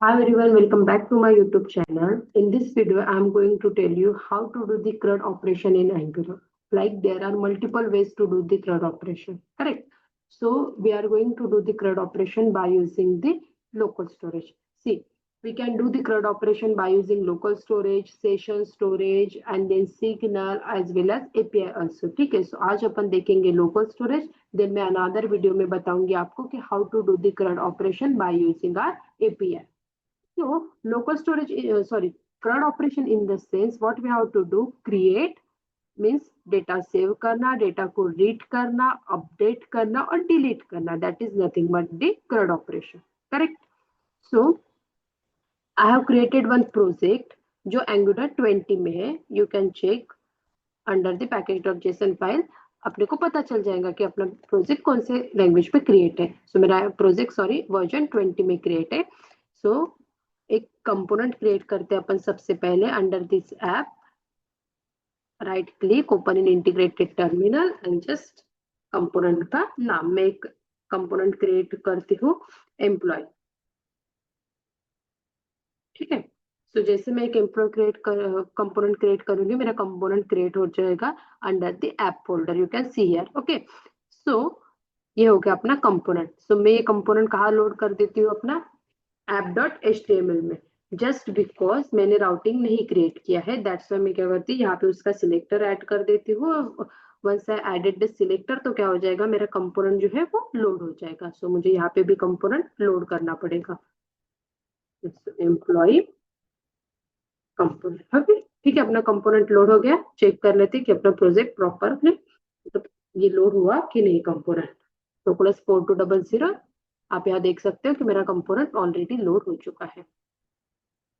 Hi everyone, welcome back to my YouTube channel. In this video, I am going to tell you how to do the CRUD operation in Angular. Like there are multiple ways to do the CRUD operation, correct? So we are going to do the CRUD operation by using the local storage. See, we can do the CRUD operation by using local storage, session storage, and then Signal as well as API also. ठीक है? So आज अपन देखेंगे local storage. Then मैं another video में बताऊंगी आपको कि how to do the CRUD operation by using our API. So local storage, CRUD operation in the sense what we have to do, create means data save करना, data को read करना, update करना और delete करना. That is nothing but the CRUD operation. Correct? So I have created one project जो Angular 20 में है. You can check under the package.json file. अपने को पता चल जाएगा कि अपना प्रोजेक्ट कौन से लैंग्वेज पे क्रिएट है. सो मेरा प्रोजेक्ट वर्जन 20 में क्रिएट है. सो एक कंपोनेंट क्रिएट करते हैं अपन सबसे पहले under this app. Right click, open in integrated terminal and just component का नाम. मैं एक कंपोनेंट क्रिएट करती हूँ एम्प्लॉय. ठीक है. सो जैसे मैं एक कंपोनेंट क्रिएट करूंगी, मेरा कंपोनेंट क्रिएट हो जाएगा under the app folder. You can see here. Okay. So ये हो गया अपना कंपोनेंट. सो मैं ये कंपोनेंट कहाँ लोड कर देती हूँ, अपना app.html में. जस्ट बिकॉज मैंने राउटिंग नहीं क्रिएट किया है, दैट्स वाई मैं क्या करती हूँ, यहाँ पे उसका सिलेक्टर ऐड कर देती हूँ. Once I added the selector तो क्या हो जाएगा, मेरा कंपोनेंट जो है वो लोड हो जाएगा. सो मुझे यहाँ पे भी कंपोनेंट लोड करना पड़ेगा. Employ component. ओके, ठीक है. अपना कंपोनेंट लोड हो गया. चेक कर लेते कि अपना प्रोजेक्ट प्रॉपर है तो ये लोड हुआ कि नहीं कंपोनेंट. तो +4200 आप यहाँ देख सकते हो कि मेरा कंपोनेंट ऑलरेडी लोड हो चुका है.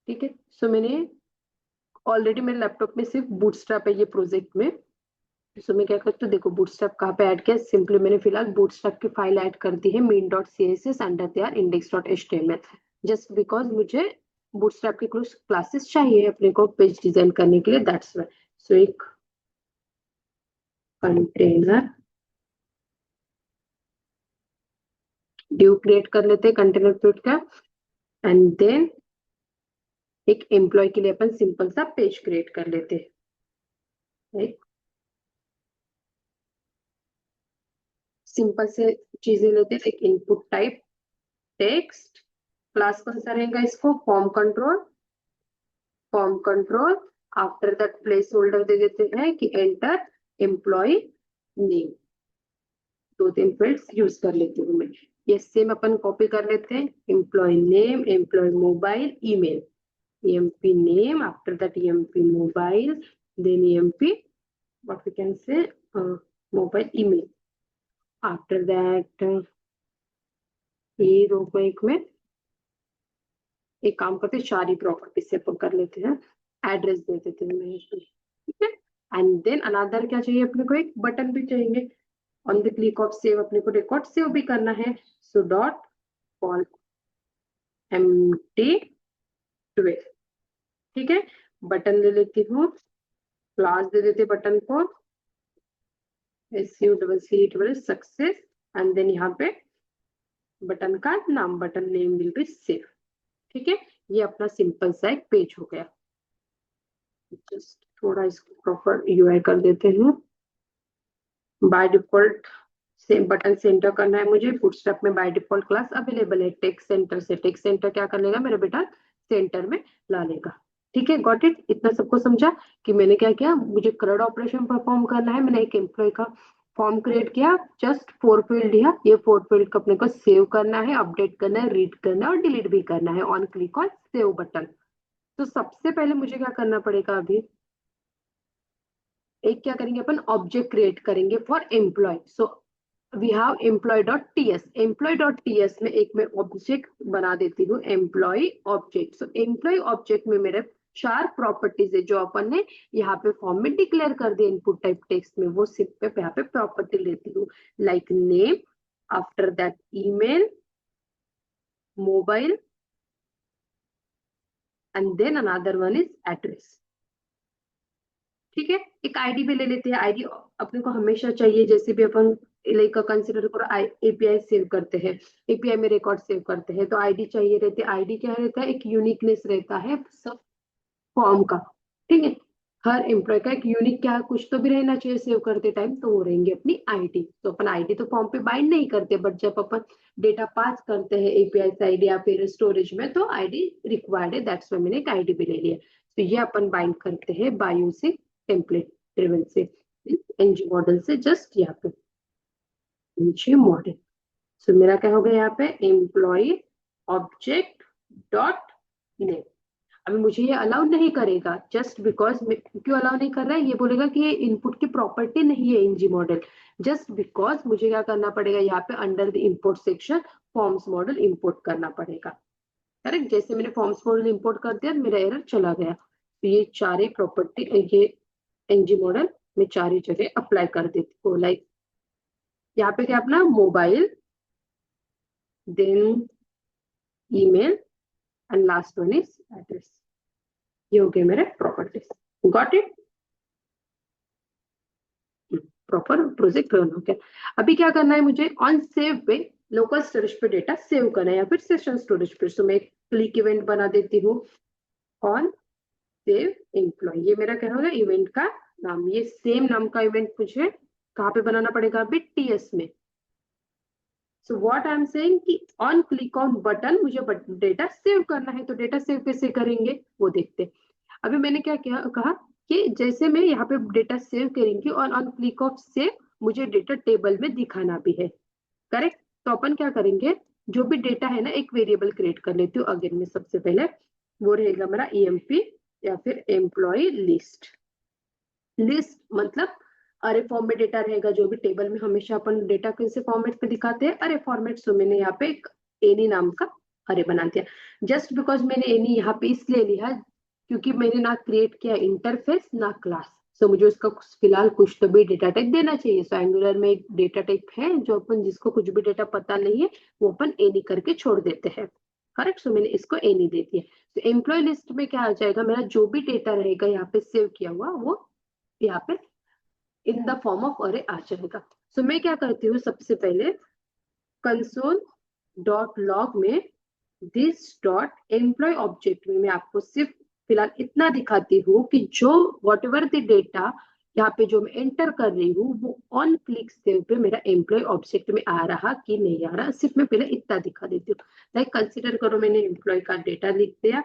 ठीक है. सो मैंने ऑलरेडी मेरे लैपटॉप में सिर्फ बूटस्ट्रैप है ये प्रोजेक्ट में. सो मैं क्या करती हूँ, देखो बूटस्ट्रैप कहाँ पे ऐड किया. सिंपली मैंने फिलहाल बूटस्ट्रैप की फाइल ऐड कर दी है main.css under their index.html. Just because मुझे बूटस्ट्रैप के कुछ क्लासेस चाहिए अपने को पेज डिजाइन करने के लिए, दैट्स वाई. सो एक कंटेनर ड्यू क्रिएट कर लेते हैं कंटेनर पेज का. एंड देन एक एम्प्लॉय के लिए अपन सिंपल सा पेज क्रिएट कर लेते हैं. एक सिंपल से चीजें लेते हैं. एक इनपुट टाइप टेक्स्ट. क्लास कौन सा रहेगा इसको, form control. After that placeholder दे देते हैं कि enter employee name. 2-3 fields use कर लेती हूँ मैं. ये सेम अपन कॉपी कर लेते हैं. Employee name, employee mobile, email. emp name, after that emp mobile, then emp what we can say mobile email. After that ये रो को एक काम करते हैं, सारी प्रॉपर्टी से अपन कर लेते हैं. एड्रेस दे देते हैं मैं इसमें. ठीक है. एंड देन अनदर क्या चाहिए अपने को, एक बटन भी चाहिए. On the click of save अपने को रिकॉर्ड सेव भी करना है. So dot call empty12. ठीक है. बटन ले लेती हूँ, क्लास दे देते बटन को सक्सेस. एंड देन यहाँ पे बटन का नाम, button name will be save. ठीक है. ये अपना सिंपल सा एक पेज हो गया. जस्ट थोड़ा इसको प्रॉपर यूआई कर देते हैं. By default same button centre करना है मुझे. बूटस्ट्रैप में बाय डिफॉल्ट क्लास अवेलेबल है टेक्स्ट सेंटर से. टेक्स्ट सेंटर क्या कर लेगा, मेरा बेटा सेंटर में ला लेगा. ठीक है. Got it. इतना सबको समझा कि मैंने क्या किया, मुझे CRUD ऑपरेशन परफॉर्म करना है. मैंने एक एम्प्लॉय का फॉर्म क्रिएट किया, जस्ट 4 फील्ड दिया. ये 4 फील्ड को अपने को सेव करना है, अपडेट करना है, रीड करना है और डिलीट भी करना है on click on save button. तो सबसे पहले मुझे क्या करना पड़ेगा, अभी एक क्या करेंगे अपन, ऑब्जेक्ट क्रिएट करेंगे for employee. So we have employee.ts. employee.ts में एक मैं ऑब्जेक्ट बना देती हूँ employee object. So employee object में मेरे 4 प्रॉपर्टीज है जो अपन ने यहाँ पे फॉर्म में डिक्लेयर कर दिया इनपुट टाइप टेक्स्ट में. वो सिर्फ यहाँ पे प्रॉपर्टी लेती हूँ, like name, after that email, mobile and then another one is address. ठीक है. एक आईडी भी ले लेते हैं. आईडी अपने को हमेशा चाहिए, जैसे भी अपन लाइक कंसिडर करो एपीआई सेव करते हैं, एपीआई में रिकॉर्ड सेव करते हैं, तो आईडी चाहिए रहते, आईडी क्या रहता है, एक यूनिकनेस रहता है सब फॉर्म का। ठीक है, हर एम्प्लॉय का एक यूनिक क्या कुछ तो भी रहना चाहिए सेव करते टाइम, तो वो रहेंगे अपनी आईडी। तो अपन आईडी तो फॉर्म पे बाइंड नहीं करते, बट जब अपन डेटा पास करते हैं एपीआई साइड या फिर स्टोरेज में, तो आईडी रिक्वायर्ड है, दैट्स वाई मैंने एक आईडी भी ले लिया। तो ये अपन बाइंड करते हैं बाय यूजिंग टेम्पलेट ड्रिवन से, एनजी मॉडल से, जस्ट यहाँ पे एनजी मॉडल। सो मेरा क्या होगा यहाँ पे, एम्प्लॉय ऑब्जेक्ट डॉट नेम। अभी मुझे ये अलाउ नहीं करेगा, जस्ट बिकॉज क्यों अलाउ नहीं कर रहा है, ये बोलेगा कि ये इनपुट की प्रॉपर्टी नहीं है एनजी मॉडल, जस्ट बिकॉज मुझे क्या करना पड़ेगा यहाँ पे, under the import section forms model import करना पड़ेगा। करेक्ट, जैसे मैंने फॉर्म्स मॉडल इंपोर्ट कर दिया, मेरा एरर चला गया। तो ये चारे प्रॉपर्टी, ये एनजी मॉडल में चारे जगह अप्लाई कर देती हूँ। लाइक यहाँ पे क्या अपना mobile, then email, and last one is address. ये हो गए मेरे properties. Got it, proper project run हो गया। अभी क्या करना है मुझे, ऑन सेव पे लोकल स्टोरेज पे डेटा सेव करना है या फिर सेशन स्टोरेज पे। तो मैं एक क्लिक इवेंट बना देती हूँ, ऑन सेव एम्प्लॉय। ये मेरा क्या होगा, इवेंट का नाम। ये सेम नाम का इवेंट मुझे कहाँ पे बनाना पड़ेगा, अभी टीएस में। So what I am saying कि ऑन क्लिक ऑन बटन मुझे डेटा सेव करना है, तो डेटा सेव कैसे करेंगे वो देखते हैं। अभी मैंने क्या किया, कहा कि जैसे मैं यहाँ पे डेटा सेव करेंगे और ऑन क्लिक ऑफ सेव मुझे डेटा टेबल में दिखाना भी है। करेक्ट, तो अपन क्या करेंगे, जो भी डेटा है ना, एक वेरिएबल क्रिएट कर लेती हूँ अगेन में। सबसे पहले वो रहेगा मेरा ईएमपी या फिर एम्प्लॉय लिस्ट। लिस्ट मतलब अरे फॉर्म में डेटा रहेगा, जो भी टेबल में हमेशा अपन डेटा कैसे फॉर्मेट पे दिखाते हैं, अरे फॉर्मेट। सो मैंने यहाँ पे एक एनी नाम का अरे बना दिया। जस्ट बिकॉज मैंने एनी यहाँ पे इसलिए लिया क्योंकि मैंने ना क्रिएट किया इंटरफेस ना क्लास। सो मुझे उसका फिलहाल कुछ तो भी डेटा टाइप देना चाहिए। सो एंगुलर में एक डेटा टाइप है जो अपन, जिसको कुछ भी डेटा पता नहीं है, वो अपन एनी करके छोड़ देते हैं। करेक्ट, सो मैंने इसको एनी दे दिया। तो एम्प्लॉय लिस्ट में क्या आ जाएगा, मेरा जो भी डेटा रहेगा यहाँ पे सेव किया हुआ, वो यहाँ पे इन द फॉर्म ऑफ अरे आ जाएगा। सो मैं क्या करती हूँ, सबसे पहले कंसोल डॉट लॉग में दिस डॉट एम्प्लॉय ऑब्जेक्ट में मैं आपको सिर्फ फिलहाल इतना दिखाती हूँ कि जो वॉट एवर द डेटा यहाँ पे जो मैं एंटर कर रही हूँ, वो ऑन क्लिक सेव पे मेरा एम्प्लॉय ऑब्जेक्ट में आ रहा कि नहीं आ रहा, सिर्फ मैं पहले इतना दिखा देती हूँ। लाइक कंसिडर करो मैंने एम्प्लॉय का डेटा लिख दिया,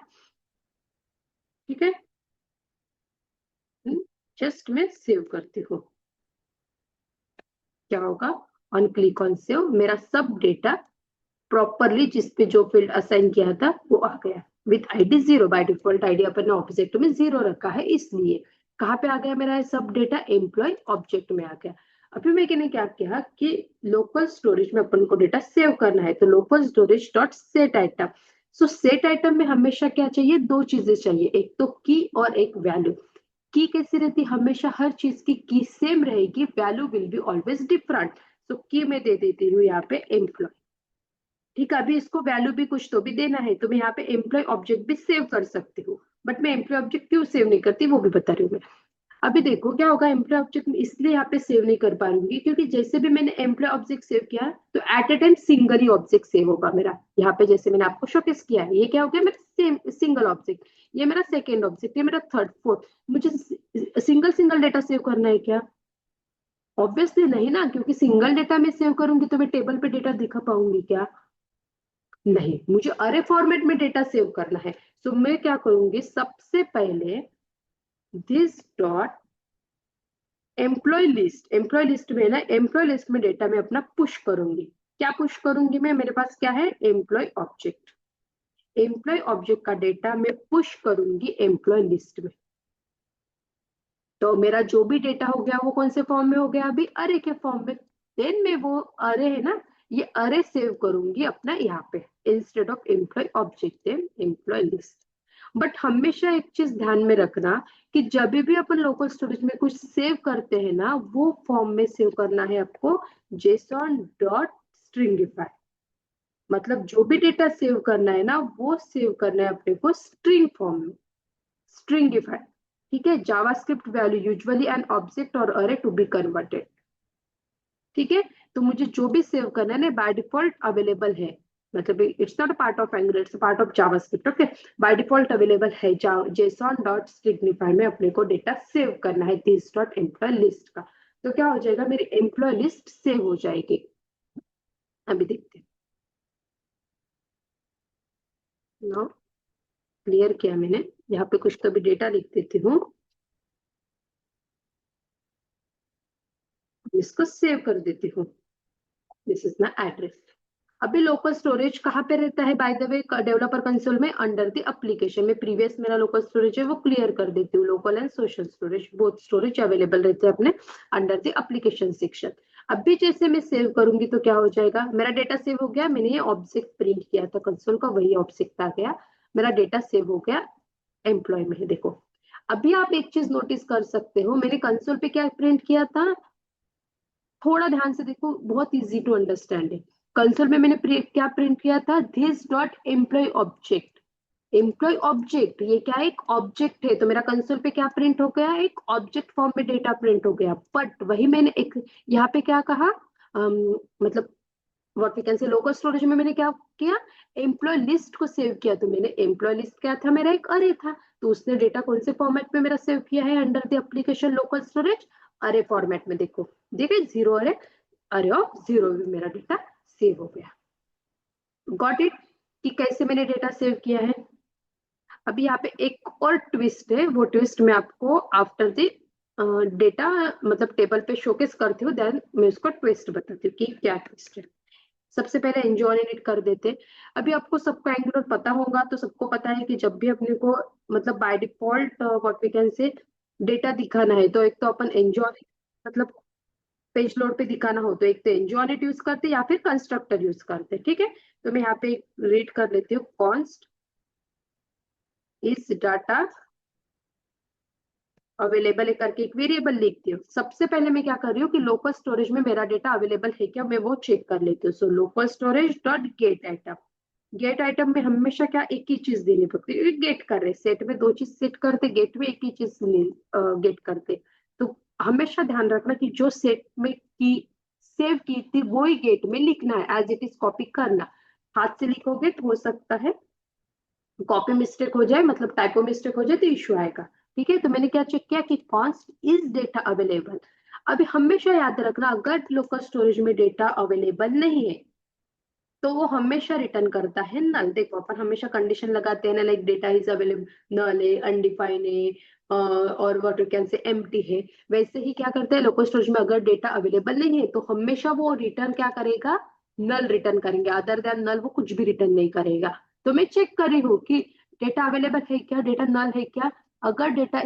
ठीक है, जस्ट मैं सेव करती हूँ। क्या होगा, ऑन क्लिक ऑन सेव मेरा सब डेटा प्रॉपरली जिस पे जो फील्ड असाइन किया था वो आ गया, with ID 0। By default ID अपन ने ऑब्जेक्ट में 0 रखा है, इसलिए कहाँ पे आ गया मेरा सब डेटा, एम्प्लॉय ऑब्जेक्ट में आ गया। अभी मैंने क्या किया कि लोकल स्टोरेज में अपन को डेटा सेव करना है, तो local storage dot set item. सो सेट आइटम में हमेशा क्या चाहिए, दो चीजें चाहिए, एक तो की और एक वैल्यू। की कैसी रहती है, हमेशा हर चीज की सेम रहेगी, value will be always different. So की मैं दे देती हूँ यहाँ पे एम्प्लॉय। ठीक है, अभी इसको वैल्यू भी कुछ तो भी देना है, तो मैं यहाँ पे एम्प्लॉय ऑब्जेक्ट भी सेव कर सकती हूँ, बट मैं एम्प्लॉय ऑब्जेक्ट क्यों सेव नहीं करती वो भी बता रही हूँ मैं। अभी देखो क्या होगा, एम्प्लॉय ऑब्जेक्ट में इसलिए यहाँ पे सेव नहीं कर पाऊंगी क्योंकि जैसे भी मैंने एम्प्लॉय ऑब्जेक्ट सेव किया, तो एट ए टाइम सिंगल ही ऑब्जेक्ट सेव होगा मेरा। यहाँ पे जैसे मैंने आपको शोकेस किया है, ये क्या हो गया मेरा सेम सिंगल ऑब्जेक्ट, ये मेरा सेकेंड ऑब्जेक्ट, ये मेरा थर्ड फोर्थ। मुझे सिंगल सिंगल डेटा सेव करना है क्या, ऑब्वियसली नहीं ना, क्योंकि सिंगल डेटा में सेव करूंगी तो मैं टेबल पे डेटा दिखा पाऊंगी क्या, नहीं, मुझे अरे फॉर्मेट में डेटा सेव करना है। तो मैं क्या करूंगी, सबसे पहले दिस डॉट एम्प्लॉय लिस्ट में ना, एम्प्लॉय लिस्ट में डेटा मैं अपना पुश करूंगी। क्या पुश करूंगी मैं, मेरे पास क्या है, एम्प्लॉय ऑब्जेक्ट। एम्प्लॉय ऑब्जेक्ट का डेटा मैं पुश करूंगी एम्प्लॉय लिस्ट में। तो मेरा जो भी डेटा हो गया वो कौन से फॉर्म में हो गया, अभी अरे के फॉर्म में। देन मैं वो अरे है ना, ये अरे सेव करूंगी अपना यहाँ पे, instead of employee object then employee list. But हमेशा एक चीज ध्यान में रखना कि जब भी अपन लोकल स्टोरेज में कुछ सेव करते हैं ना, वो फॉर्म में सेव करना है आपको, जेसॉन डॉट स्ट्रिंगिफाई। मतलब जो भी डेटा सेव करना है ना, वो सेव करना है अपने को स्ट्रिंग फॉर्म में, स्ट्रिंगिफाई। ठीक है, JavaScript value usually an object और अरे टू बी कन्वर्टेड। ठीक है, तो मुझे जो भी सेव करना है ना बाय डिफॉल्ट अवेलेबल है, मतलब it's not a part of angular, it's part of JavaScript. Okay, by default available है जेसॉन डॉट सिग्निफाई में अपने को डेटा सेव करना है दिस डॉट एम्प्लॉय लिस्ट का। तो क्या हो जाएगा, मेरी एम्प्लॉय लिस्ट सेव हो जाएगी। अभी देखते हैं ना, क्लियर किया मैंने, यहाँ पे कुछ तो भी डेटा लिख देती हूँ, इसको सेव कर देती हूँ। This is my address. अभी लोकल स्टोरेज कहाँ पे रहता है by the way developer console में, अंडर द एप्लीकेशन में। प्रीवियस मेरा लोकल स्टोरेज है वो क्लियर कर देती हूँ, local and social storage both storage available रहते हैं अपने अंडर द एप्लीकेशन सेक्शन। अभी जैसे मैं सेव करूंगी तो क्या हो जाएगा, मेरा डेटा सेव हो गया, मैंने ये ऑब्जेक्ट प्रिंट किया था कंसोल का, वही ऑब्जेक्ट आ गया, मेरा डेटा सेव हो गया एम्प्लॉय में है। देखो अभी आप एक चीज नोटिस कर सकते हो, मैंने कंसोल पे क्या प्रिंट किया था, थोड़ा ध्यान से देखो, बहुत इजी टू अंडरस्टैंड है। कंसोल में मैंने क्या प्रिंट किया था, this dot employee object. Employee object ये क्या है, एक ऑब्जेक्ट है, तो मेरा कंसोल पे क्या प्रिंट हो गया, एक ऑब्जेक्ट फॉर्म में डेटा प्रिंट हो गया। बट वही मैंने एक यहाँ पे क्या कहा, मतलब what we can say local storage में मैंने क्या किया, एम्प्लॉय लिस्ट को सेव किया। तो मैंने एम्प्लॉय लिस्ट क्या था, मेरा एक अरे था, तो उसने डेटा कौन से फॉर्मेट में मेरा सेव किया है, under the application local storage अरे फॉर्मेट में। देखो देखिए जीरो अरे, अरे ऑफ जीरो में मेरा डेटा सेव हो गया। गॉट इट, कि कैसे मैंने डेटा सेव किया है। अभी यहाँ पे एक और ट्विस्ट है, वो ट्विस्ट मैं आपको आफ्टर द डेटा मतलब टेबल पे शोकेस करती हूँ, देन मैं उसको ट्विस्ट बताती हूँ कि क्या ट्विस्ट है। सबसे पहले एंजॉय इट कर देते। अभी आपको सबको एंगुलर पता होगा, तो सबको पता है कि जब भी अपने को मतलब by default what we can say data दिखाना है, तो एक तो अपन एंजॉय मतलब पेज लोड पे दिखाना हो तो एक तो एंजॉय इट यूज करते या फिर कंस्ट्रक्टर यूज करते। ठीक है, तो मैं यहाँ पे रीड कर लेती हूँ, कॉन्स्ट इस डाटा अवेलेबल है करके एक वेरिएबल लिखती हूँ। सबसे पहले मैं क्या कर रही हूँ कि लोकल स्टोरेज में मेरा डेटा अवेलेबल है क्या, मैं वो चेक कर लेती हूँ। So local storage dot gate item, gate item में हमेशा क्या एक ही चीज देनी पड़ती है, गेट कर रहे सेट में दो चीज सेट करते, गेट में एक ही चीज गेट करते। तो हमेशा ध्यान रखना कि जो सेट में की सेव की थी वो ही गेट में लिखना है, एज इट इज कॉपी करना। हाथ से लिखोगे तो हो सकता है कॉपी मिस्टेक हो जाए, मतलब टाइपो मिस्टेक हो जाए तो इश्यू आएगा। ठीक है, तो मैंने क्या चेक किया कि कॉन्स्ट इज डेटा अवेलेबल। अभी हमेशा याद रखना, अगर लोकल स्टोरेज में डेटा अवेलेबल नहीं है तो वो हमेशा रिटर्न करता है नल। देखो अपन हमेशा कंडीशन लगाते हैं ना, लाइक डेटा इज अवेलेबल, नल है, अनडिफाइन है, और what you can say empty है। वैसे ही क्या करते हैं लोकल स्टोरेज में, अगर डेटा अवेलेबल नहीं है तो हमेशा वो रिटर्न क्या करेगा, नल रिटर्न करेंगे, अदर देन नल वो कुछ भी रिटर्न नहीं करेगा। तो मैं चेक कर रही हूँ कि डेटा अवेलेबल है क्या, डेटा नल है क्या। अगर डेटा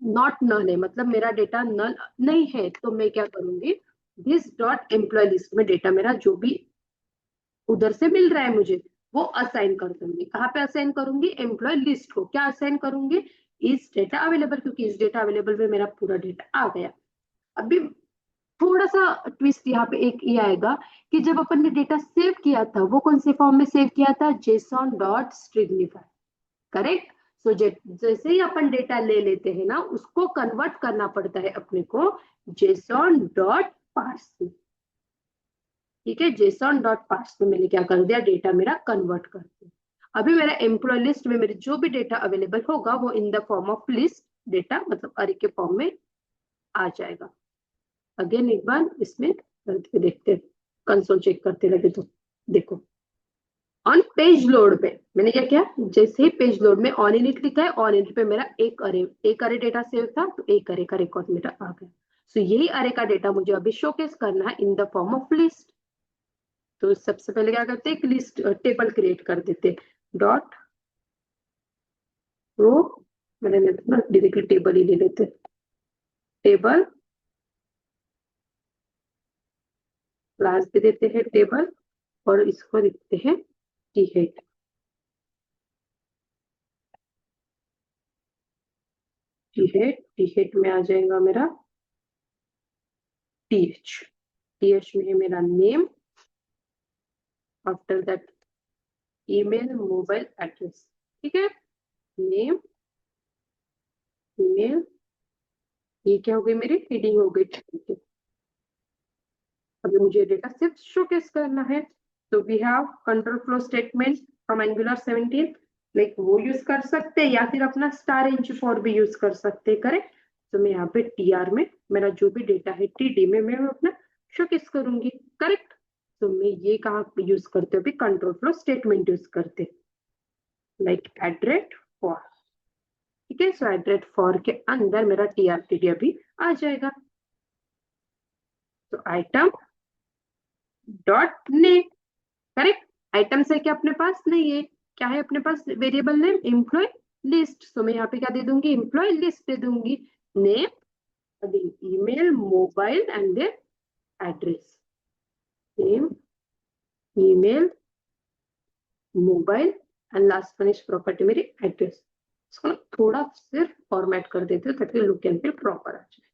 नॉट नल है, मतलब मेरा डेटा नल नहीं है, तो मैं क्या करूंगी, दिस डॉट एम्प्लॉय लिस्ट में डेटा मेरा जो भी उधर से मिल रहा है मुझे वो असाइन कर दूंगी। कहाँ पे असाइन करूंगी, एम्प्लॉय लिस्ट को क्या असाइन करूंगी, इस डेटा अवेलेबल, क्योंकि इस डेटा अवेलेबल में मेरा पूरा डेटा आ गया। अभी थोड़ा सा ट्विस्ट यहाँ पे एक ये आएगा कि जब अपन ने डेटा सेव किया था वो कौन से फॉर्म में सेव किया था, जेसॉन डॉट स्ट्रिग्निफाई, करेक्ट। सो जैसे ही अपन डेटा ले लेते हैं ना, उसको कन्वर्ट करना पड़ता है अपने को जेसॉन डॉट पार्स। ठीक है, जेसॉन डॉट पार्स में मैंने क्या कर दिया, डेटा मेरा कन्वर्ट कर दिया। अभी मेरा एम्प्लॉय लिस्ट में मेरे जो भी डेटा अवेलेबल होगा वो in the form of list data, मतलब अरे के फॉर्म में आ जाएगा। अगेन एक बार इसमें करके देखते हैं, कंसोल चेक करते लगे तो देखो, ऑन पेज लोड पे मैंने क्या किया, जैसे ही पेज लोड में ऑन इनिट लिखा है, ऑन इनिट पे मेरा एक अरे डेटा सेव था, तो एक अरे का रिकॉर्ड मेरा आ गया। सो यही अरे का डेटा मुझे अभी शोकेस करना है in the form of list. तो सबसे पहले क्या करते हैं, एक लिस्ट टेबल क्रिएट कर देते, डॉट रो, मैंने ना डायरेक्टली टेबल ही ले लेते, टेबल क्लास भी देते हैं टेबल, और इसको लिखते हैं टी हेड। टी हेड में आ जाएगा मेरा टी एच, टी एच में है मेरा name, after that email mobile address. ठीक है, नेम ईमेल, ये क्या हो गई मेरी हेडिंग हो गई। ठीक है, अभी मुझे डेटा सिर्फ शोकेस करना है, तो we have control flow statement from Angular 17, like वो यूज कर सकते हैं या फिर अपना स्टार इंच फॉर भी यूज कर सकते हैं, करेक्ट। तो मैं यहाँ पे टीआर में मेरा जो भी डेटा है टीडी में मैं अपना शोकेस करूंगी, करेक्ट। तो मैं ये कहाँ यूज करते हो, भी कंट्रोल फ्लो स्टेटमेंट यूज करते, लाइक एड्रेट फॉर, ठीक है। सो एड्रेट फॉर के अंदर मेरा टीआरटीडी अभी आ जाएगा। तो item dot name, correct. Item से क्या अपने पास नहीं है, क्या है अपने पास, वेरिएबल नेम एम्प्लॉय लिस्ट। तो मैं यहाँ पे क्या दे दूंगी, एम्प्लॉय लिस्ट दे दूंगी। Name, again email, mobile and then address, name, email, mobile and last one is property मेरी एड्रेस। इसको ना थोड़ा सिर्फ फॉर्मेट कर देते हो ताकि लुक एंड फील प्रॉपर आ जाए।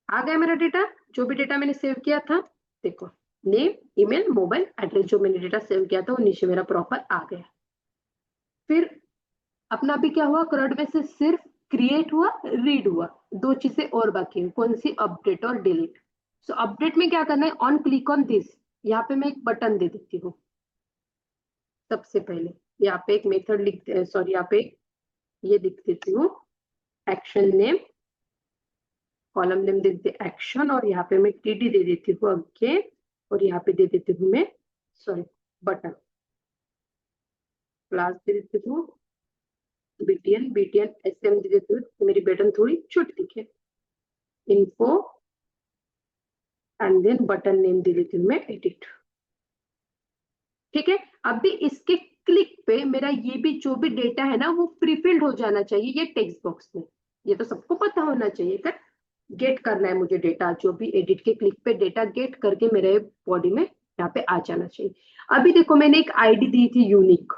आ गया मेरा डेटा, जो भी डेटा मैंने सेव किया था, देखो नेम, ईमेल, मोबाइल, एड्रेस, जो मैंने डेटा सेव किया था वो नीचे मेरा प्रॉपर आ गया। फिर अपना भी क्या हुआ, क्रड में से सिर्फ क्रिएट हुआ, रीड हुआ, दो चीजें और बाकी है, कौन सी, अपडेट और डिलीट। सो अपडेट में क्या करना है, ऑन क्लिक ऑन दिस, यहाँ पे मैं एक बटन दे देती हूँ। सबसे पहले यहाँ पे एक मेथड लिख, सॉरी यहाँ पे ये लिख देती हूँ, एक्शन नेम, कॉलम नेम दे देते एक्शन, और यहाँ पे मैं टीडी दे देती हूँ अगेन, और यहाँ पे दे देती हूँ मैं, सॉरी, बटन, क्लास दे देती हूँ बीटीएन, बीटीएन एसएम दे देती हूँ तो मेरी बटन थोड़ी छोटी दिखे, info and then button name दे देती हूँ मैं एडिट, ठीक है। अभी इसके क्लिक पे मेरा ये भी जो भी डेटा है ना वो प्रीफिल्ड हो जाना चाहिए ये टेक्स्ट बॉक्स में, ये तो सबको पता होना चाहिए। कर गेट करना है मुझे डेटा, जो भी एडिट के क्लिक पे डेटा गेट करके मेरे बॉडी में यहाँ पे आ जाना चाहिए। अभी देखो मैंने एक आईडी दी थी यूनिक,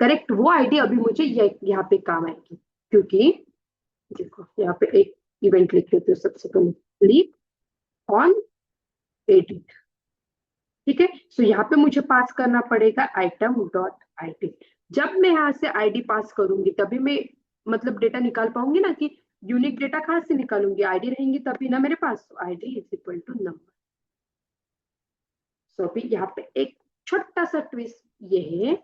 करेक्ट, वो आईडी अभी मुझे यहाँ पे काम आएगी, क्योंकि देखो यहाँ पे एक इवेंट लिख लेते हो सबसे पहले, क्लिक ऑन एडिट, ठीक है। सो यहाँ पे मुझे पास करना पड़ेगा आइटम डॉट आईडी। जब मैं यहाँ से आईडी पास करूंगी तभी मैं मतलब डेटा निकाल पाऊंगी ना, कि यूनिक डेटा कहाँ से निकालूंगी, आईडी रहेंगी तभी ना मेरे पास, ID is equal to number. So अभी यहाँ पे एक छोटा सा ट्विस्ट ये है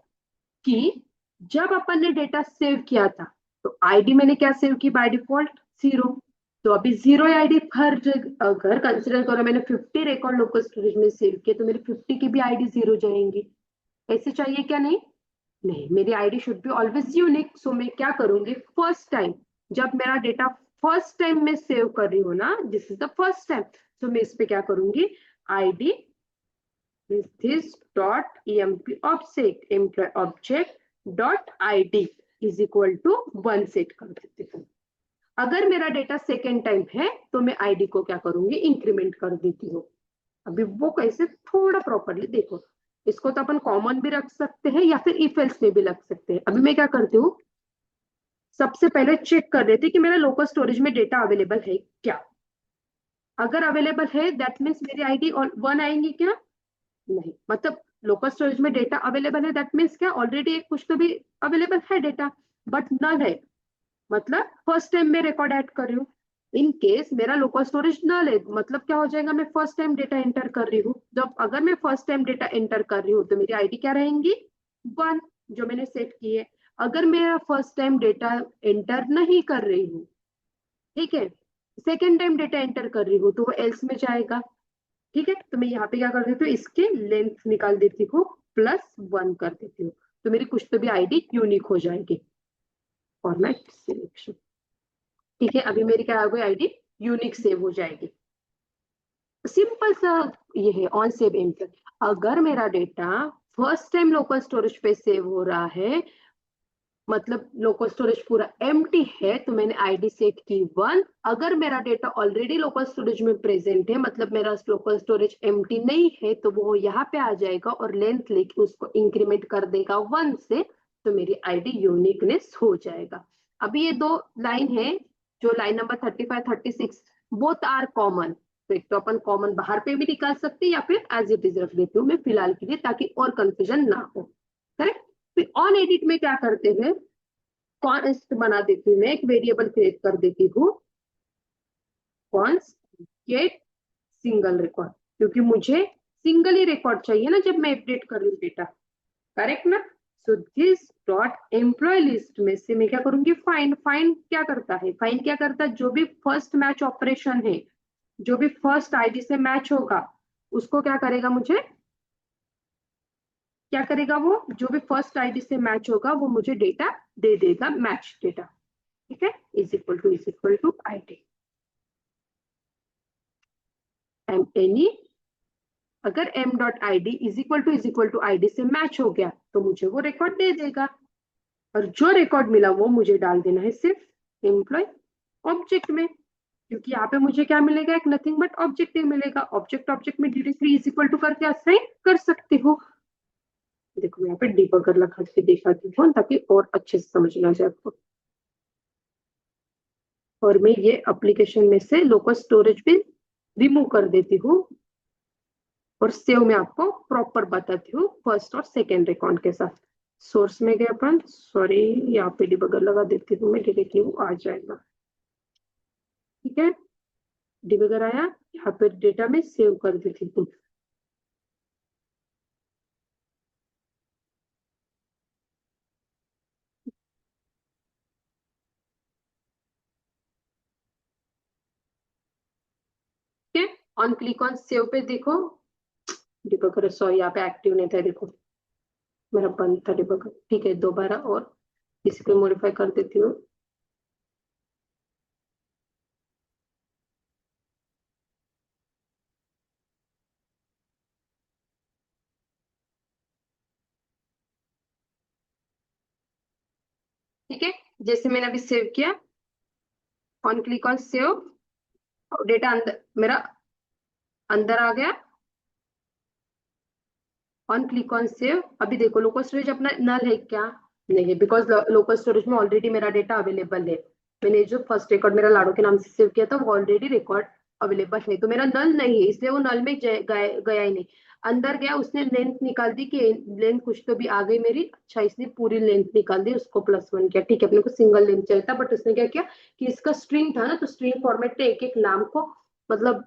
कि जब अपन ने डेटा सेव किया था तो आईडी मैंने क्या सेव की बाय डिफॉल्ट, 0। तो अभी 0 आईडी हर जगह, अगर कंसिडर करो मैंने 50 रिकॉर्ड लोकल स्टोरेज में सेव किए तो मेरे 50 की भी आईडी 0 जाएंगी। ऐसे चाहिए क्या, नहीं, नहीं, मेरी ID should be always unique. So मैं क्या करूंगी, फर्स्ट टाइम जब मेरा डेटा फर्स्ट टाइम मैं सेव कर रही हूँ ना, this is the first time, तो मैं इस पे क्या करूंगी, ID this dot emp object employee object dot id is equal to 1 set कर देती हूँ। अगर मेरा डेटा सेकेंड टाइम है तो मैं आईडी को क्या करूंगी, इंक्रीमेंट कर देती हूँ। अभी वो कैसे, थोड़ा प्रॉपरली देखो, इसको तो अपन कॉमन भी रख सकते हैं या फिर इफ एल्स में भी रख सकते हैं। अभी मैं क्या करती हूँ, सबसे पहले चेक कर देती कि मेरा लोकल स्टोरेज में डेटा अवेलेबल है क्या। अगर अवेलेबल है दैट मीन्स मेरी आईडी 1 आएंगी क्या, नहीं, मतलब लोकल स्टोरेज में डेटा अवेलेबल है दैट मीन्स क्या, ऑलरेडी कुछ तो भी अवेलेबल है डेटा, बट नल है, मतलब फर्स्ट टाइम मैं रिकॉर्ड ऐड कर रही हूँ। इन केस मेरा लोकल स्टोरेज नल है, मतलब क्या हो जाएगा, मैं फर्स्ट टाइम डेटा एंटर कर रही हूँ। जब अगर मैं फर्स्ट टाइम डेटा एंटर कर रही हूँ तो मेरी आईडी क्या रहेंगी, 1, जो मैंने सेट की है। अगर मैं फर्स्ट टाइम डेटा एंटर नहीं कर रही हूँ, ठीक है, सेकेंड टाइम डेटा एंटर कर रही हूँ तो वो एल्स में जाएगा, ठीक है। तो मैं यहाँ पे क्या कर देती हूँ, इसके लेंथ निकाल देती हूँ, +1 कर देती हूँ, तो मेरी कुछ तो भी आईडी यूनिक हो जाएगी। फॉर्मेट सिलेक्शन, ठीक है, अभी मेरी क्या हो गई, आईडी यूनिक सेव हो जाएगी। सिंपल सा ये है ऑन सेव एम्प्लॉय। अगर मेरा data first time local storage पे सेव हो रहा है, मतलब लोकल स्टोरेज पूरा एम्प्टी है, तो मैंने आईडी सेट की 1। अगर मेरा डेटा ऑलरेडी लोकल स्टोरेज में प्रेजेंट है, मतलब मेरा लोकल स्टोरेज एम्प्टी नहीं है, तो वो यहाँ पे आ जाएगा और लेंथ लेके उसको इंक्रीमेंट कर देगा 1 से, तो मेरी आईडी यूनिकनेस हो जाएगा। अभी ये दो लाइन है, जो line number 35 36 both are common, तो एक तो अपन कॉमन बाहर पे भी निकाल सकते हैं या फिर एज इट इज रख देती हूँ मैं फिलहाल के लिए, ताकि और कंफ्यूजन ना हो, करेक्ट। फिर ऑन एडिट में क्या करते हैं, कॉन्स्ट बना देती हूँ मैं, एक वेरिएबल क्रिएट कर देती हूँ, कॉन्स्ट गेट सिंगल रिकॉर्ड, क्योंकि मुझे सिंगल ही रिकॉर्ड चाहिए ना जब मैं अपडेट कर रही हूँ डेटा, करेक्ट ना। So this dot employee list में से मैं क्या करूंगी, फाइंड। फाइंड क्या करता है, फाइंड क्या करता है, जो भी फर्स्ट मैच ऑपरेशन है, जो भी फर्स्ट आईडी से मैच होगा उसको क्या करेगा, मुझे क्या करेगा, वो जो भी फर्स्ट आईडी से मैच होगा वो मुझे डेटा दे देगा, मैच डेटा। ठीक है, is equal to ID M एनी। अगर m dot I D is equal to ID से मैच हो गया तो मुझे वो रिकॉर्ड दे देगा, और जो रिकॉर्ड मिला वो मुझे डाल देना है सिर्फ एम्प्लॉय ऑब्जेक्ट में, क्योंकि यहाँ पे मुझे क्या मिलेगा, एक नथिंग बट ऑब्जेक्ट ही मिलेगा। ऑब्जेक्ट ऑब्जेक्ट में डायरेक्टली इज इक्वल टू करके असाइन कर सकते हो। देखो मैं यहाँ पे डिबगर लगा के दिखाती हूँ ताकि और अच्छे से समझ में आ जाए आपको। और मैं ये एप्लीकेशन में से लोकल स्टोरेज भी रिमूव कर देती हूँ, और सेव में आपको प्रॉपर बताती हूँ फर्स्ट और सेकेंड रिकॉर्ड के साथ। सोर्स में गए अपन, सॉरी यहाँ पे डिबगर लगा देती हूँ मैं, डायरेक्टली वो आ जाएगा। ठीक है, डिबगर आया, यहाँ पे डेटा में सेव कर देती हूँ। ठीक है, ऑन क्लिक ऑन सेव पे देखो, डिबगर सॉरी यहाँ पे एक्टिव नहीं था, देखो मेरा बंद था डिबगर। ठीक है, दोबारा और इसी को मॉडिफाई कर देती हूँ। ठीक है, जैसे मैंने अभी सेव किया, on click on save, data अंदर मेरा अंदर आ गया। ऑन क्लिक ऑन सेव, अभी देखो लोकल स्टोरेज अपना नल है क्या, नहीं है, बिकॉज लोकल स्टोरेज में ऑलरेडी मेरा डेटा अवेलेबल है। मैंने जो फर्स्ट रिकॉर्ड मेरा लाडो के नाम से सेव किया था वो ऑलरेडी रिकॉर्ड अवेलेबल है, तो मेरा नल नहीं है, इसलिए वो नल में गया ही नहीं। अंदर गया, उसने लेंथ निकाल दी कि लेंथ कुछ तो भी आ गई मेरी, अच्छा इसने पूरी लेंथ निकाल दी, उसको +1 किया। ठीक है, अपने को सिंगल लेंथ चाहिए था, बट उसने क्या किया कि इसका स्ट्रिंग था ना, तो स्ट्रिंग फॉर्मेट में एक एक नाम को, मतलब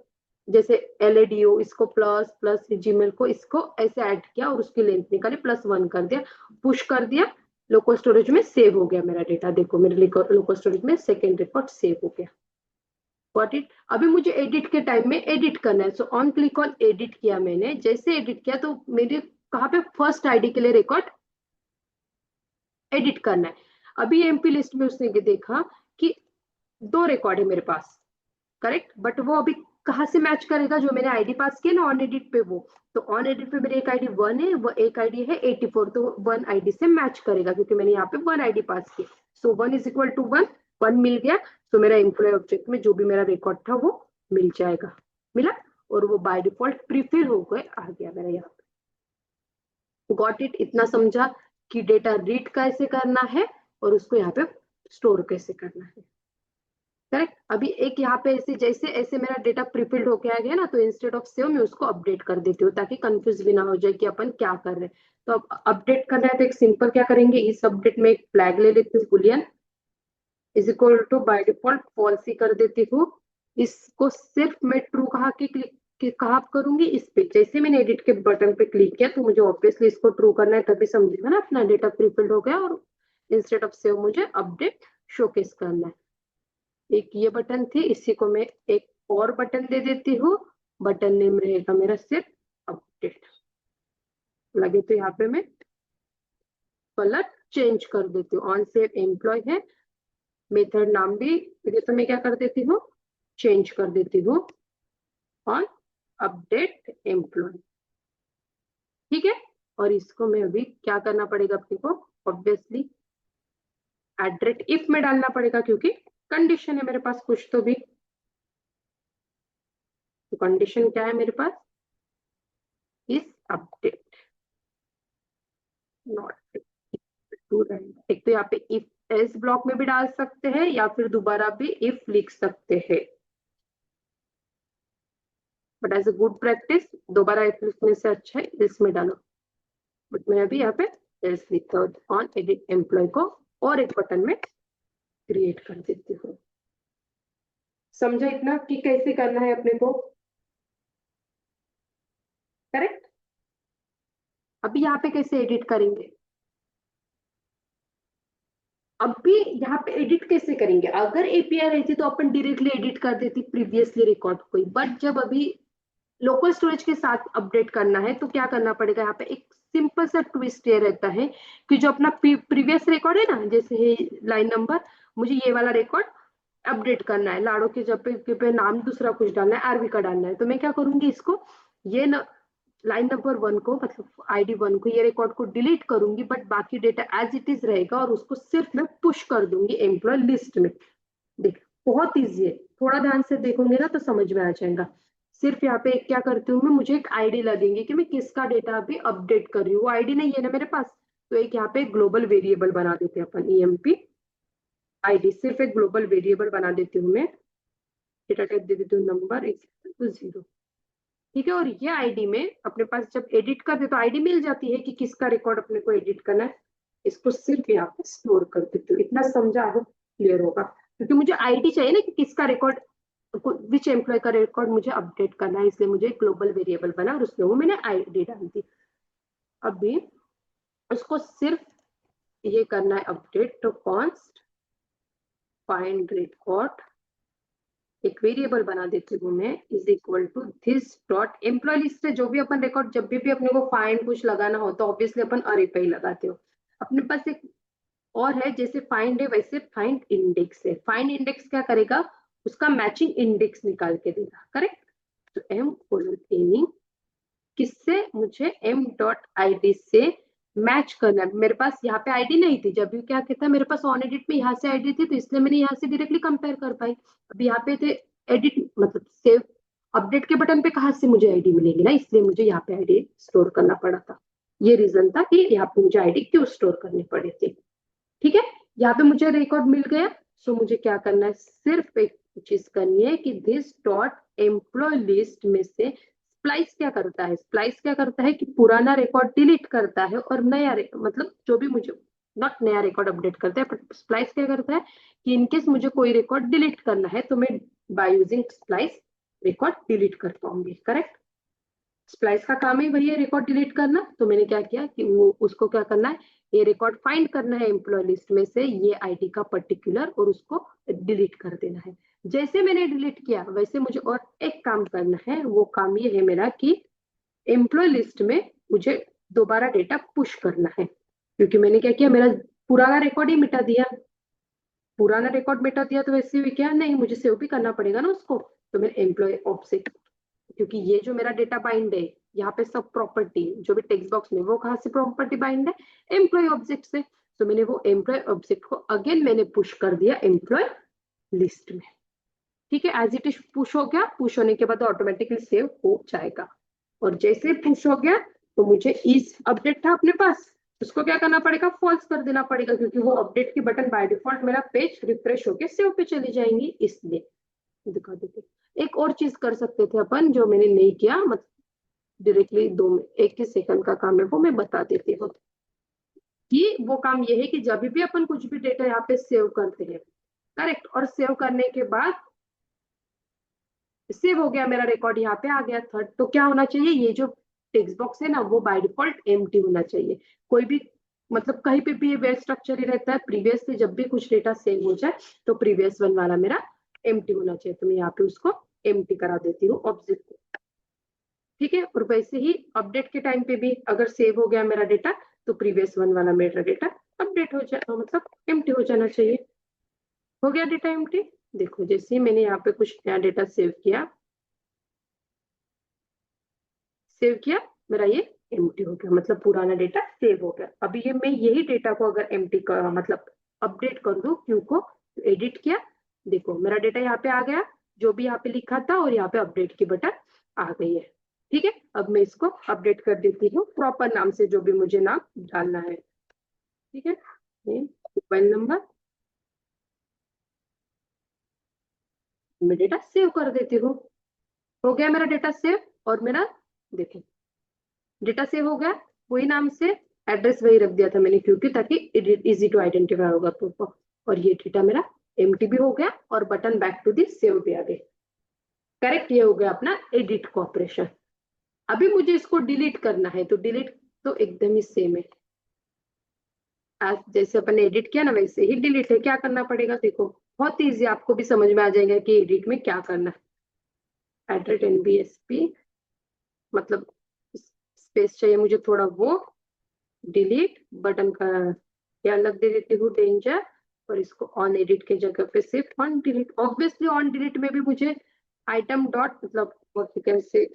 जैसे LADO, इसको प्लस प्लस जीमेल को इसको ऐसे ऐड किया और उसकी लेंथ निकाली, +1 कर दिया, पुश कर दिया, लोकल स्टोरेज में सेव हो गया मेरा डेटा। देखो मेरे लोकल स्टोरेज में सेकेंड रिकॉर्ड सेव हो गया। Got it. अभी मुझे एडिट के टाइम में एडिट करना है, so on click on edit किया मैंने, जैसे एडिट किया तो मेरे कहाँ पे फर्स्ट आईडी के लिए रिकॉर्ड एडिट करना है। अभी एमपी लिस्ट में उसने देखा कि 2 रिकॉर्ड है मेरे पास, करेक्ट, बट वो अभी कहाँ से मैच करेगा, जो मैंने आईडी पास किया ना ऑन एडिट पे, वो तो ऑन एडिट पे मेरी एक आईडी 1 है, वो एक आईडी है 84, तो 1 आईडी से मैच करेगा क्योंकि मैंने यहाँ पे 1 आईडी पास की। सो 1 इज इक्वल टू 1, 1 मिल गया। तो मेरा एम्प्लॉय ऑब्जेक्ट में जो भी मेरा रिकॉर्ड था वो मिल जाएगा, मिला, और वो बाय डिफॉल्ट प्रीफिल हो गए, आ गया मेरा यहाँ पे। गॉट इट, इतना समझा कि डेटा रीड कैसे करना है और उसको यहाँ पे स्टोर कैसे करना है, करेक्ट। अभी एक यहाँ पे ऐसे जैसे ऐसे मेरा डेटा प्रीफिल्ड होके आ गया ना, तो इंस्टेड ऑफ सेव मैं उसको अपडेट कर देती हूँ ताकि कंफ्यूज भी ना हो जाए कि अपन क्या कर रहे हैं। तो अब अपडेट करना है तो एक सिंपल क्या करेंगे, इस अपडेट में एक फ्लैग ले लेती हूँ, boolean is equal to by default false ही कर देती हूँ। इसको सिर्फ मैं ट्रू कहा कि क्लिक कहाँ करूंगी, इस पे जैसे मैंने एडिट के बटन पे क्लिक किया तो मुझे ऑब्वियसली इसको ट्रू करना है, तभी समझेगा ना अपना डेटा प्रीफिल्ड हो गया, और इंस्टेड ऑफ सेव मुझे अपडेट शोकेस करना है। एक ये बटन थी, इसी को मैं एक और बटन दे देती हूँ, बटन नेम रहेगा मेरा सिर्फ अपडेट। लगे तो यहाँ पे मैं कलर चेंज कर देती हूँ, ऑन सेव एम्प्लॉय है, मेथड नाम भी ये तो मैं क्या कर देती हूँ, चेंज कर देती हूँ ऑन अपडेट एम्प्लॉय। ठीक है, और इसको मैं अभी क्या करना पड़ेगा अपने को, ऑब्वियसली एट इफ में डालना पड़ेगा क्योंकि कंडीशन है मेरे पास कुछ तो भी। तो कंडीशन क्या है मेरे पास, इस अपडेट नॉट टू रन। एक तो यहाँ पे इफ एल्स ब्लॉक में भी डाल सकते हैं या फिर दोबारा भी इफ लिख सकते हैं, but as a good practice दोबारा इफ लिखने से अच्छा है इसमें डालो। बट मैं अभी यहाँ पे एल्स लिखता हूँ, ऑन एडिट एम्प्लॉय को और एक बटन में क्रिएट कर देती हूँ। समझा इतना कि कैसे करना है अपने को। करेक्ट। अभी यहाँ पे कैसे एडिट करेंगे, अब भी यहाँ पे एडिट कैसे करेंगे, अगर एपीआई रहती तो अपन डायरेक्टली एडिट कर देती प्रीवियसली रिकॉर्ड को, बट जब अभी लोकल स्टोरेज के साथ अपडेट करना है तो क्या करना पड़ेगा, यहाँ पे एक सिंपल सा ट्विस्ट ये रहता है कि जो अपना प्रीवियस रिकॉर्ड है ना, जैसे है लाइन नंबर, मुझे ये वाला रिकॉर्ड अपडेट करना है, लाड़ो के जब पे नाम दूसरा कुछ डालना है, आरवी का डालना है, तो मैं क्या करूंगी, इसको ये न, लाइन नंबर 1 को मतलब आईडी 1 को ये रिकॉर्ड को डिलीट करूंगी, बट बाकी डेटा एज इट इज रहेगा और उसको सिर्फ मैं पुश कर दूंगी एम्प्लॉय लिस्ट में। देख, बहुत इजी है, थोड़ा ध्यान से देखोगे ना तो समझ में आ जाएगा। सिर्फ यहाँ पे क्या करती हूँ मैं, मुझे एक आईडी लगेंगे कि मैं किसका डेटा अभी अपडेट कर रही हूँ, वो आईडी नहीं है ना मेरे पास, तो एक यहाँ पे ग्लोबल वेरिएबल बना देते हैं अपन, ईएमपी आईडी, सिर्फ एक ग्लोबल वेरिएबल बना देती हूँ मैं, डेटा टाइप दे देती हूँ नंबर इक्वल टू 0। ठीक है, और ये आईडी में अपने पास जब एडिट करते तो आईडी मिल जाती है कि किसका रिकॉर्ड अपने को एडिट करना है, इसको सिर्फ यहाँ पे स्टोर कर देती हूँ। इतना समझा हो, क्लियर होगा, क्योंकि मुझे आईडी चाहिए ना कि किसका रिकॉर्ड, विच एम्प्लॉय का रिकॉर्ड मुझे अपडेट करना है, इसलिए मुझे ग्लोबल वेरिएबल बना और उसमें वो मैंने आईडी डाल दी। अभी उसको सिर्फ ये करना है अपडेट, तो कॉन्स्ट फाइंड रिकॉर्ड, एक वेरिएबल बना देती हूँ मैं, is equal to this dot employee list से जो भी अपन रिकॉर्ड, जब भी अपने को फाइंड कुछ लगाना हो तो ऑब्वियसली अपन अरे पे ही लगाते हो। अपने पास एक और है, जैसे फाइंड है वैसे फाइंड इंडेक्स है, फाइंड इंडेक्स क्या करेगा, उसका मैचिंग इंडेक्स निकाल के देगा, करेक्ट। तो एम कोलन एनी किससे, मुझे एम डॉट आई डी से मैच करना है। मेरे पास यहाँ पे आईडी नहीं थी, जब भी क्या कहता है मेरे पास ऑन एडिट में यहाँ से आईडी थी, तो इसलिए मैंने यहाँ से डायरेक्टली कंपेयर कर पाई। अब यहाँ पे थे एडिट मतलब सेव अपडेट के बटन पे कहाँ से मुझे आईडी मिलेगी ना, इसलिए मुझे यहाँ पे आईडी स्टोर करना पड़ा था। ये रीजन था कि यहाँ पे मुझे आईडी क्यों स्टोर करनी पड़ी थी। ठीक है, यहाँ पे मुझे रिकॉर्ड मिल गया, सो मुझे क्या करना है, सिर्फ एक चीज करनी है कि दिस डॉट एम्प्लॉय लिस्ट में से स्प्लाइस क्या करता है, स्प्लाइस क्या करता है कि पुराना रिकॉर्ड डिलीट करता है और नया मतलब जो भी मुझे नॉट नया रिकॉर्ड अपडेट करता है, बट स्प्लाइस क्या करता है कि इनकेस मुझे कोई रिकॉर्ड डिलीट करना है तो मैं by using splice record delete कर पाऊंगी, करेक्ट। स्प्लाइस का काम ही वही है, रिकॉर्ड डिलीट करना, तो मैंने क्या किया कि वो उसको क्या करना है, ये रिकॉर्ड फाइंड करना है एम्प्लॉय लिस्ट में से ये आईडी का पर्टिकुलर और उसको डिलीट कर देना है। जैसे मैंने डिलीट किया वैसे मुझे और एक काम करना है, वो काम ये है मेरा कि एम्प्लॉय लिस्ट में मुझे दोबारा डेटा पुश करना है, क्योंकि मैंने क्या किया, मेरा पुराना रिकॉर्ड ही मिटा दिया, पुराना रिकॉर्ड मिटा दिया तो वैसे भी क्या नहीं, मुझे सेव भी करना पड़ेगा ना उसको, तो मैं एम्प्लॉय ऑब्जेक्ट, क्योंकि ये जो मेरा डेटा बाइंड है यहाँ पे सब प्रॉपर्टी जो भी टेक्स्ट बॉक्स में, वो कहाँ से प्रॉपर्टी बाइंड है, एम्प्लॉय ऑब्जेक्ट से, तो मैंने वो एम्प्लॉय ऑब्जेक्ट को अगेन मैंने पुश कर दिया एम्प्लॉय लिस्ट में। ठीक है, एज इट इज पुश हो गया, पुश होने के बाद ऑटोमेटिकली सेव हो जाएगा, और जैसे पुश हो गया तो मुझे इस अपडेट था अपने पास, उसको क्या करना पड़ेगा, फॉल्स कर देना पड़ेगा, क्योंकि वो अपडेट की बटन बाय डिफॉल्ट मेरा पेज रिफ्रेश होके सेव पे चली जाएंगी, इसलिए दिखा देते। एक और चीज कर सकते थे अपन जो मैंने नहीं किया, मतलब डायरेक्टली दो एक ही सेकंड का काम है, वो मैं बता देती हूँ कि वो काम ये है कि जब भी अपन कुछ भी डेटा यहाँ पे सेव करते हैं, करेक्ट, और सेव करने के बाद सेव हो गया मेरा रिकॉर्ड, यहाँ पे आ गया थर्ड, तो क्या होना चाहिए, ये जो टेक्स्ट बॉक्स है ना वो बाय डिफॉल्ट एम्प्टी होना चाहिए। कोई भी मतलब कहीं पे भी ये वेल स्ट्रक्चर ही रहता है, प्रीवियस से जब भी कुछ डेटा सेव हो जाए तो प्रीवियस वन वाला मेरा एम्प्टी होना चाहिए, तो मैं यहाँ पे उसको एम्प्टी करा देती हूँ ऑब्जेक्ट को। ठीक है, और वैसे ही अपडेट के टाइम पे भी अगर सेव हो गया मेरा डेटा तो प्रीवियस वन वाला मेरा डेटा अपडेट हो जाए, मतलब एम्प्टी हो जाना चाहिए। हो गया डेटा एम्प्टी। देखो जैसे ही मैंने यहाँ पे कुछ नया डेटा सेव किया, मेरा ये एम्प्टी हो गया, मतलब पुराना डेटा सेव हो गया। अभी ये मैं यही डेटा को अगर एम्प्टी कर मतलब अपडेट कर दूं क्यू को, एडिट किया, देखो मेरा डेटा यहाँ पे आ गया, जो भी यहाँ पे लिखा था, और यहाँ पे अपडेट की बटन आ गई है। ठीक है, अब मैं इसको अपडेट कर देती हूँ प्रॉपर नाम से, जो भी मुझे नाम डालना है। ठीक है, मोबाइल नंबर, मैं डेटा सेव कर देती हूँ। हो गया मेरा डेटा सेव, और मेरा देखो डेटा सेव हो गया, वही नाम से एड्रेस वही रख दिया था मैंने, क्योंकि ताकि इजी टू आइडेंटिफाई होगा प्रूफ। और ये डेटा मेरा एम्प्टी भी हो गया और button back to the save भी आ गई। करेक्ट, ये हो गया अपना एडिट को ऑपरेशन। अभी मुझे इसको डिलीट करना है, तो डिलीट तो एकदम ही सेम है, जैसे अपन ने एडिट किया ना वैसे ही डिलीट है। क्या करना पड़ेगा देखो, बहुत इजी, आपको भी समझ में आ जाएगा कि एडिट में क्या करना है। एडिट NBSP, मतलब स्पेस चाहिए मुझे थोड़ा, वो डिलीट बटन का क्या लग दे देती हूँ डेंजर, और इसको ऑन एडिट के जगह पे सिर्फ on delete. Obviously on delete में भी मुझे आइटम डॉट मतलब कैसे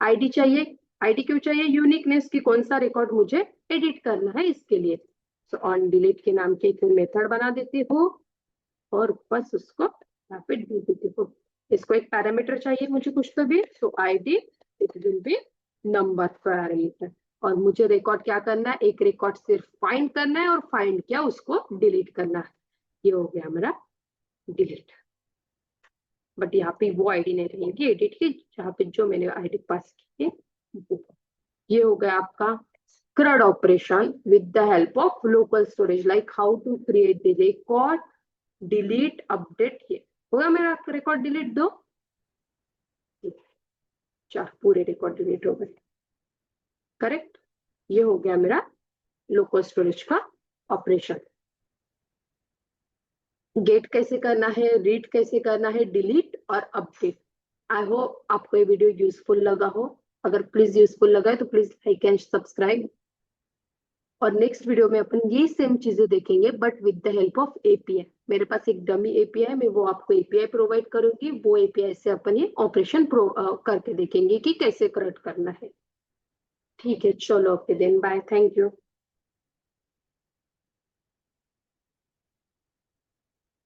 आईडी चाहिए। आईडी क्यों चाहिए? यूनिकनेस की, कौन सा रिकॉर्ड मुझे एडिट करना है इसके लिए। सो ऑन डिलीट के नाम के एक मेथड बना देती हूँ और बस उसको यहाँ पे दे देती हूँ। इसको एक पैरामीटर चाहिए मुझे कुछ तो भी, so ID it will be number parameter. और मुझे रिकॉर्ड क्या करना है? एक रिकॉर्ड सिर्फ फाइंड करना है, और फाइंड किया उसको डिलीट करना है। ये हो गया मेरा डिलीट। बट यहाँ पे वो आईडी नहीं रहेगी एडिट की, जहाँ पे जो मैंने आईडी पास की है वो। ये हो गया आपका CRUD operation with the help of local storage, like how to create the record, delete, update. ये होगा मेरा रिकॉर्ड डिलीट दो, चार पूरे रिकॉर्ड डिलीट हो गए। करेक्ट, ये हो गया मेरा लोकल स्टोरेज का ऑपरेशन। गेट कैसे करना है, रीड कैसे करना है, डिलीट और अपडेट। आई होप आपको ये वीडियो यूजफुल लगा हो। अगर प्लीज यूजफुल लगा है तो प्लीज लाइक एंड सब्सक्राइब। और नेक्स्ट वीडियो में अपन ये सेम चीजें देखेंगे but with the help of API। मेरे पास एक डमी API है, मैं वो आपको API प्रोवाइड करूंगी। वो API से अपन ये ऑपरेशन करके देखेंगे कि कैसे करेक्ट करना है। ठीक है, चलो okay then, bye, thank you.